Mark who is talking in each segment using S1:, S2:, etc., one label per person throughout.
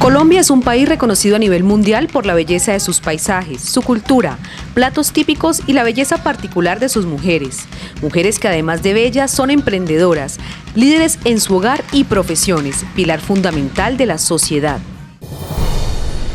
S1: Colombia es un país reconocido a nivel mundial por la belleza de sus paisajes, su cultura, platos típicos y la belleza particular de sus mujeres. Mujeres que además de bellas son emprendedoras, líderes en su hogar y profesiones, pilar fundamental de la sociedad.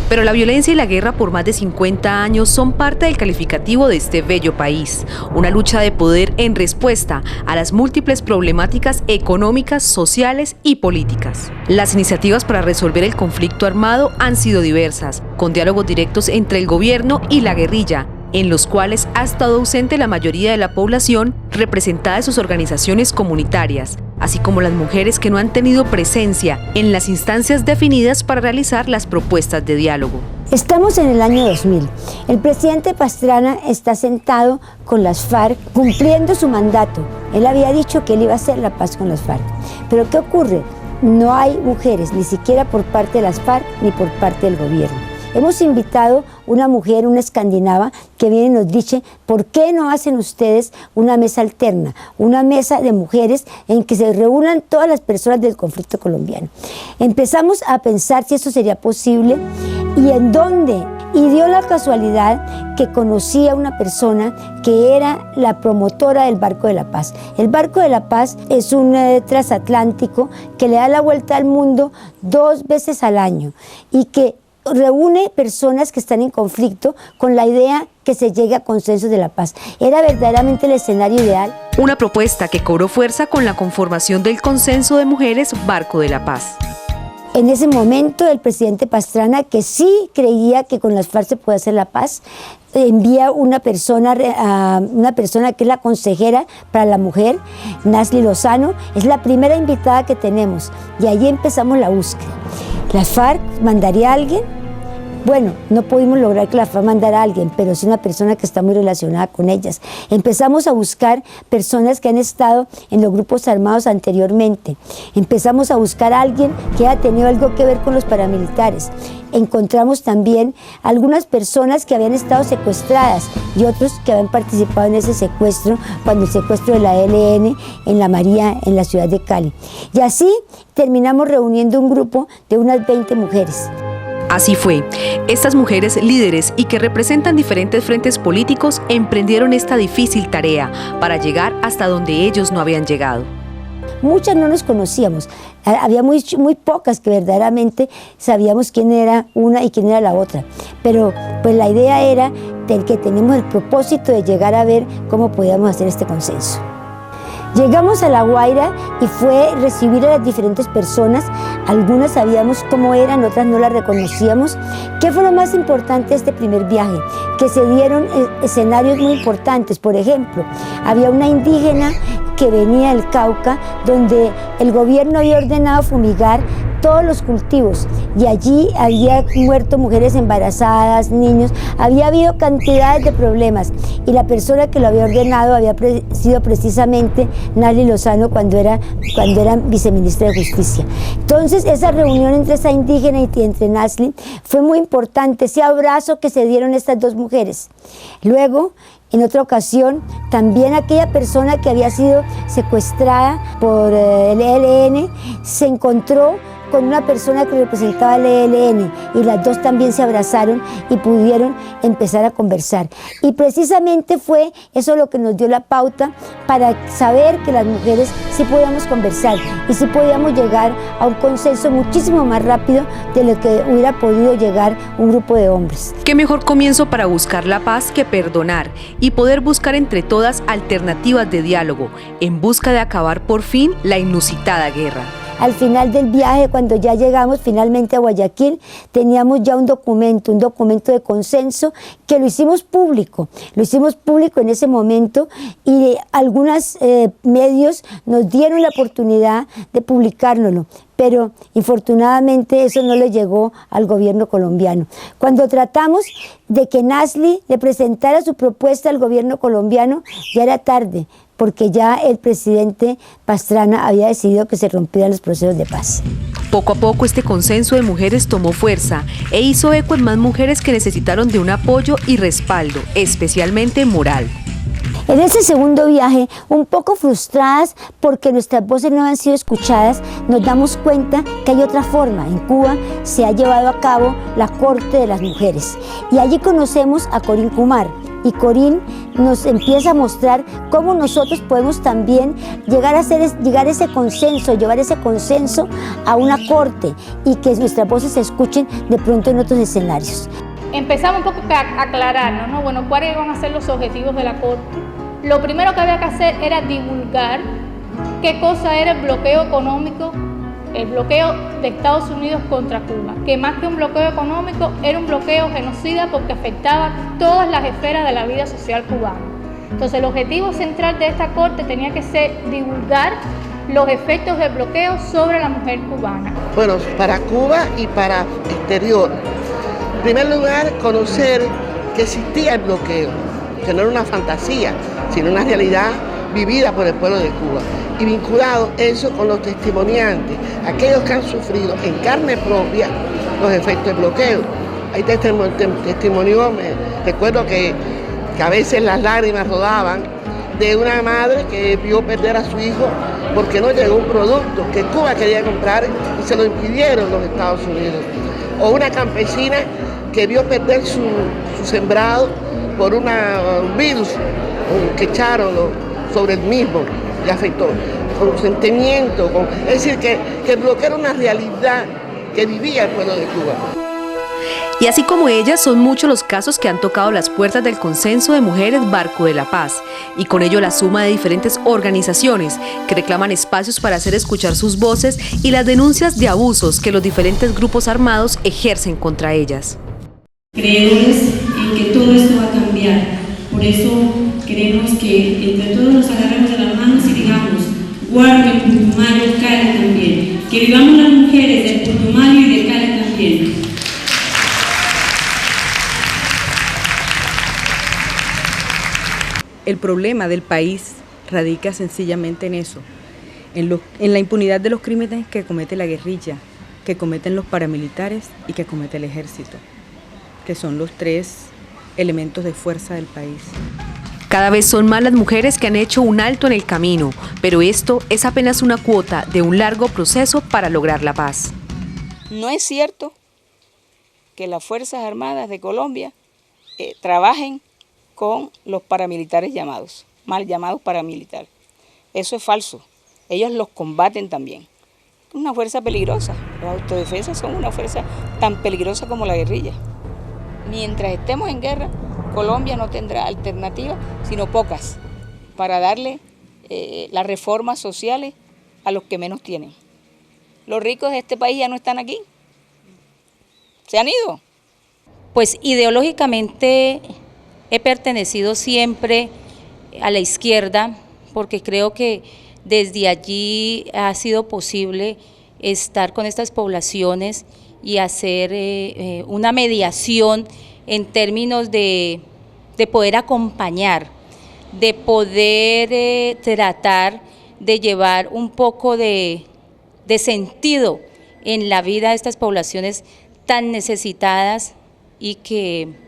S1: Pero la violencia y la guerra por más de 50 años son parte del calificativo de este bello país, una lucha de poder en respuesta a las múltiples problemáticas económicas, sociales y políticas. Las iniciativas para resolver el conflicto armado han sido diversas, con diálogos directos entre el gobierno y la guerrilla, en los cuales ha estado ausente la mayoría de la población representada en sus organizaciones comunitarias, así como las mujeres que no han tenido presencia en las instancias definidas para realizar las propuestas de diálogo.
S2: Estamos en el año 2000. El presidente Pastrana está sentado con las FARC cumpliendo su mandato. Él había dicho que él iba a hacer la paz con las FARC. Pero ¿qué ocurre? No hay mujeres, ni siquiera por parte de las FARC ni por parte del gobierno. Hemos invitado una mujer, una escandinava, que viene y nos dice, ¿por qué no hacen ustedes una mesa alterna? Una mesa de mujeres en que se reúnan todas las personas del conflicto colombiano. Empezamos a pensar si eso sería posible y en dónde. Y dio la casualidad que conocí a una persona que era la promotora del Barco de la Paz. El Barco de la Paz es un transatlántico que le da la vuelta al mundo 2 veces al año y que reúne personas que están en conflicto con la idea que se llegue a consenso de la paz. Era verdaderamente el escenario ideal.
S1: Una propuesta que cobró fuerza con la conformación del Consenso de Mujeres Barco de la Paz.
S2: En ese momento el presidente Pastrana, que sí creía que con las FARC se puede hacer la paz, envía una persona que es la consejera para la mujer, Nasli Lozano, es la primera invitada que tenemos y allí empezamos la búsqueda. ¿La FARC mandaría a alguien? Bueno, no pudimos lograr que la FARC mandara a alguien, pero sí una persona que está muy relacionada con ellas. Empezamos a buscar personas que han estado en los grupos armados anteriormente. Empezamos a buscar a alguien que haya tenido algo que ver con los paramilitares. Encontramos también algunas personas que habían estado secuestradas y otros que habían participado en ese secuestro, cuando el secuestro de la ELN en La María, en la ciudad de Cali. Y así terminamos reuniendo un grupo de unas 20 mujeres.
S1: Así fue. Estas mujeres líderes y que representan diferentes frentes políticos emprendieron esta difícil tarea para llegar hasta donde ellos no habían llegado.
S2: Muchas no nos conocíamos, había muy pocas que verdaderamente sabíamos quién era una y quién era la otra, pero pues la idea era que tenemos el propósito de llegar a ver cómo podíamos hacer este consenso. Llegamos a La Guaira y fue recibir a las diferentes personas, algunas sabíamos cómo eran, otras no las reconocíamos. ¿Qué fue lo más importante de este primer viaje? Que se dieron escenarios muy importantes. Por ejemplo, había una indígena que venía del Cauca, donde el gobierno había ordenado fumigar todos los cultivos y allí había muerto mujeres embarazadas, niños, había habido cantidades de problemas y la persona que lo había ordenado había sido precisamente Nasli Lozano cuando era viceministra de Justicia. Entonces esa reunión entre esa indígena y entre Nasli fue muy importante, ese abrazo que se dieron estas dos mujeres. Luego, en otra ocasión, también aquella persona que había sido secuestrada por el ELN se encontró con una persona que representaba el ELN y las dos también se abrazaron y pudieron empezar a conversar. Y precisamente fue eso lo que nos dio la pauta para saber que las mujeres sí podíamos conversar y sí podíamos llegar a un consenso muchísimo más rápido de lo que hubiera podido llegar un grupo de hombres.
S1: ¿Qué mejor comienzo para buscar la paz que perdonar y poder buscar entre todas alternativas de diálogo en busca de acabar por fin la inusitada guerra?
S2: Al final del viaje, cuando ya llegamos finalmente a Guayaquil, teníamos ya un documento de consenso que lo hicimos público en ese momento y algunos medios nos dieron la oportunidad de publicárnoslo. Pero infortunadamente eso no le llegó al gobierno colombiano. Cuando tratamos de que Nasli le presentara su propuesta al gobierno colombiano, ya era tarde, porque ya el presidente Pastrana había decidido que se rompieran los procesos de paz.
S1: Poco a poco este consenso de mujeres tomó fuerza e hizo eco en más mujeres que necesitaron de un apoyo y respaldo, especialmente moral.
S2: En ese segundo viaje, un poco frustradas porque nuestras voces no han sido escuchadas, nos damos cuenta que hay otra forma. En Cuba se ha llevado a cabo la corte de las mujeres y allí conocemos a Corín Kumar. Y Corín nos empieza a mostrar cómo nosotros podemos también llevar ese consenso a una corte y que nuestras voces se escuchen de pronto en otros escenarios.
S3: Empezamos un poco a aclararnos, ¿no? Bueno, ¿cuáles iban a ser los objetivos de la corte? Lo primero que había que hacer era divulgar qué cosa era el bloqueo económico, el bloqueo de Estados Unidos contra Cuba, que más que un bloqueo económico era un bloqueo genocida porque afectaba todas las esferas de la vida social cubana. Entonces el objetivo central de esta corte tenía que ser divulgar los efectos del bloqueo sobre la mujer cubana.
S4: Bueno, para Cuba y para exterior. En primer lugar, conocer que existía el bloqueo, que no era una fantasía, sino una realidad vivida por el pueblo de Cuba. Y vinculado eso con los testimoniantes, aquellos que han sufrido en carne propia los efectos del bloqueo. Hay testimonios, recuerdo que a veces las lágrimas rodaban de una madre que vio perder a su hijo porque no llegó un producto que Cuba quería comprar y se lo impidieron los Estados Unidos. O una campesina que vio perder su sembrado por un virus que echaron sobre el mismo y afectó con sentimiento, es decir, que el bloqueo era una realidad que vivía el pueblo de Cuba.
S1: Y así como ellas, son muchos los casos que han tocado las puertas del Consenso de Mujeres Barco de la Paz, y con ello la suma de diferentes organizaciones que reclaman espacios para hacer escuchar sus voces y las denuncias de abusos que los diferentes grupos armados ejercen contra ellas.
S5: Creemos en que todo esto va a cambiar, por eso queremos que entre todos nos agarremos de las manos y digamos: Guardo, Putumayo, Cali también. Que vivamos las mujeres de Putumayo y de Cali también.
S6: El problema del país radica sencillamente en eso, en la impunidad de los crímenes que comete la guerrilla, que cometen los paramilitares y que comete el ejército, que son los tres elementos de fuerza del país.
S1: Cada vez son más las mujeres que han hecho un alto en el camino, pero esto es apenas una cuota de un largo proceso para lograr la paz.
S7: No es cierto que las Fuerzas Armadas de Colombia trabajen con los paramilitares mal llamados paramilitares. Eso es falso. Ellos los combaten también. Es una fuerza peligrosa. Las autodefensas son una fuerza tan peligrosa como la guerrilla. Mientras estemos en guerra, Colombia no tendrá alternativa, sino pocas, para darle las reformas sociales a los que menos tienen. Los ricos de este país ya no están aquí. ¿Se han ido?
S8: Pues ideológicamente he pertenecido siempre a la izquierda, porque creo que desde allí ha sido posible estar con estas poblaciones y hacer una mediación en términos de poder acompañar, de poder tratar de llevar un poco de sentido en la vida de estas poblaciones tan necesitadas y que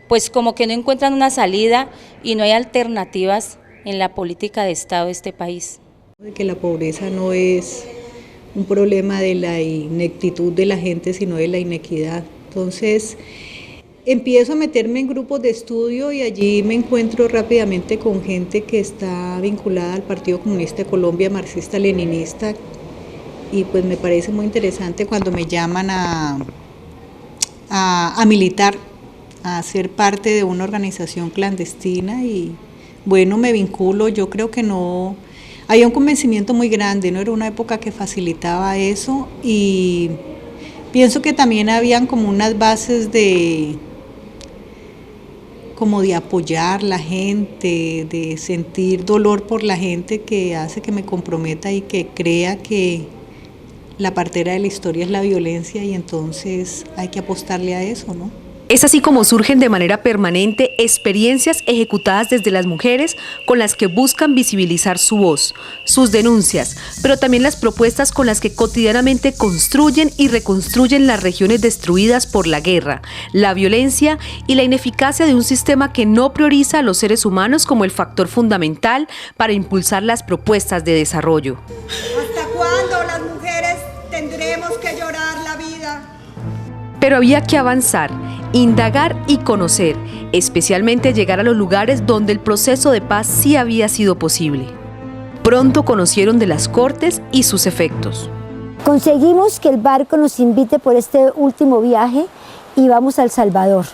S8: pues como que no encuentran una salida y no hay alternativas en la política de Estado de este país.
S6: Que la pobreza no es un problema de la ineptitud de la gente, sino de la inequidad. Entonces, empiezo a meterme en grupos de estudio y allí me encuentro rápidamente con gente que está vinculada al Partido Comunista de Colombia, marxista-leninista, y pues me parece muy interesante cuando me llaman a militar, a ser parte de una organización clandestina y bueno, me vinculo. Yo creo que no, había un convencimiento muy grande, no era una época que facilitaba eso y pienso que también habían como unas bases de apoyar la gente, de sentir dolor por la gente que hace que me comprometa y que crea que la partera de la historia es la violencia y entonces hay que apostarle a eso, ¿no?
S1: Es así como surgen de manera permanente experiencias ejecutadas desde las mujeres con las que buscan visibilizar su voz, sus denuncias, pero también las propuestas con las que cotidianamente construyen y reconstruyen las regiones destruidas por la guerra, la violencia y la ineficacia de un sistema que no prioriza a los seres humanos como el factor fundamental para impulsar las propuestas de desarrollo.
S9: ¿Hasta cuándo las mujeres tendremos que llorar la vida?
S1: Pero había que avanzar, indagar y conocer, especialmente llegar a los lugares donde el proceso de paz sí había sido posible. Pronto conocieron de las cortes y sus efectos.
S2: Conseguimos que el barco nos invite por este último viaje y vamos a El Salvador.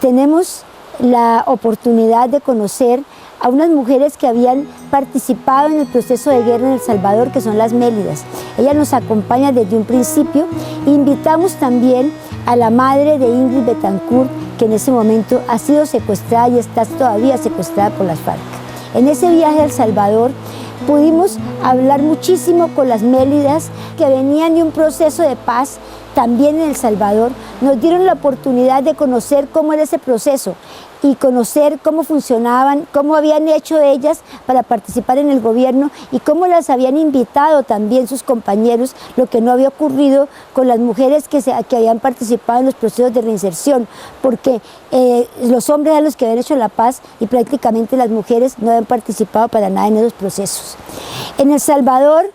S2: Tenemos la oportunidad de conocer a unas mujeres que habían participado en el proceso de guerra en El Salvador, que son las Mélidas. Ella nos acompaña desde un principio. Invitamos también a la madre de Ingrid Betancourt, que en ese momento ha sido secuestrada y está todavía secuestrada por las FARC. En ese viaje a El Salvador pudimos hablar muchísimo con las Mélidas, que venían de un proceso de paz también en El Salvador. Nos dieron la oportunidad de conocer cómo era ese proceso y conocer cómo funcionaban, cómo habían hecho ellas para participar en el gobierno y cómo las habían invitado también sus compañeros, lo que no había ocurrido con las mujeres que habían participado en los procesos de reinserción, porque los hombres eran los que habían hecho la paz y prácticamente las mujeres no habían participado para nada en esos procesos. En El Salvador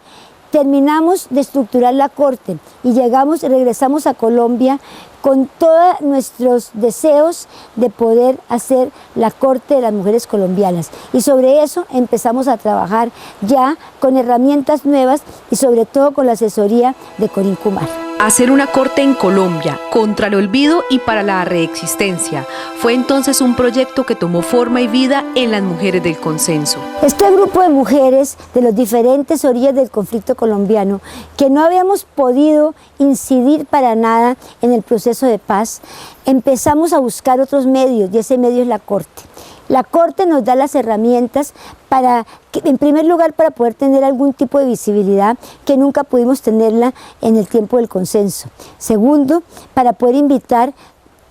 S2: terminamos de estructurar la corte y regresamos a Colombia con todos nuestros deseos de poder hacer la corte de las mujeres colombianas. Y sobre eso empezamos a trabajar ya con herramientas nuevas y sobre todo con la asesoría de Corín Kumar.
S1: Hacer una corte en Colombia contra el olvido y para la reexistencia fue entonces un proyecto que tomó forma y vida en las mujeres del consenso.
S2: Este grupo de mujeres de las diferentes orillas del conflicto colombiano, que no habíamos podido incidir para nada en el proceso de paz, empezamos a buscar otros medios y ese medio es la corte. La corte nos da las herramientas para, en primer lugar, para poder tener algún tipo de visibilidad que nunca pudimos tenerla en el tiempo del consenso. Segundo, para poder invitar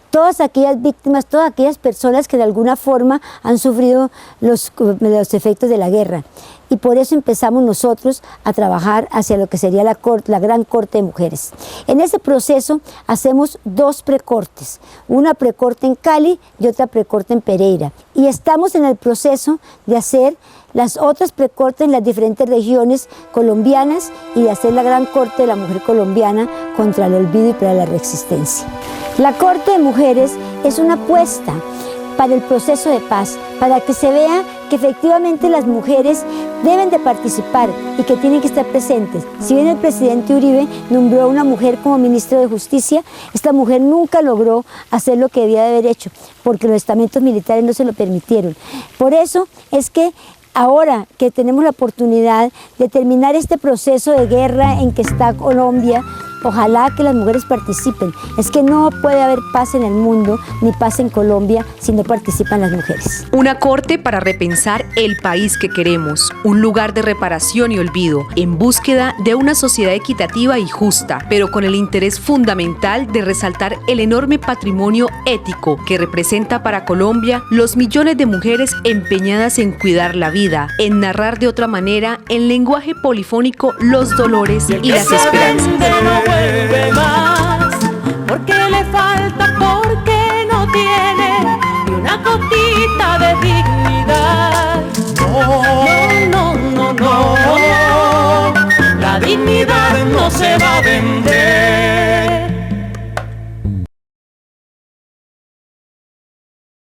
S2: todas aquellas víctimas, todas aquellas personas que de alguna forma han sufrido los efectos de la guerra. Y por eso empezamos nosotros a trabajar hacia lo que sería la gran corte de mujeres. En ese proceso hacemos dos precortes, una precorte en Cali y otra precorte en Pereira. Y estamos en el proceso de hacer las otras precortes en las diferentes regiones colombianas y de hacer la gran corte de la mujer colombiana contra el olvido y para la reexistencia. La corte de mujeres es una apuesta para el proceso de paz, para que se vea que efectivamente las mujeres deben de participar y que tienen que estar presentes. Si bien el presidente Uribe nombró a una mujer como ministro de Justicia, esta mujer nunca logró hacer lo que debía de haber hecho, porque los estamentos militares no se lo permitieron. Por eso es que ahora que tenemos la oportunidad de terminar este proceso de guerra en que está Colombia, ojalá que las mujeres participen. Es que no puede haber paz en el mundo ni paz en Colombia si no participan las mujeres.
S1: Una corte para repensar el país que queremos, un lugar de reparación y olvido, en búsqueda de una sociedad equitativa y justa, pero con el interés fundamental de resaltar el enorme patrimonio ético que representa para Colombia los millones de mujeres empeñadas en cuidar la vida, en narrar de otra manera, en lenguaje polifónico, los dolores y las esperanzas.
S10: Vuelve más, porque le falta, porque no tiene ni una gotita de dignidad. No, la dignidad no se va a vender.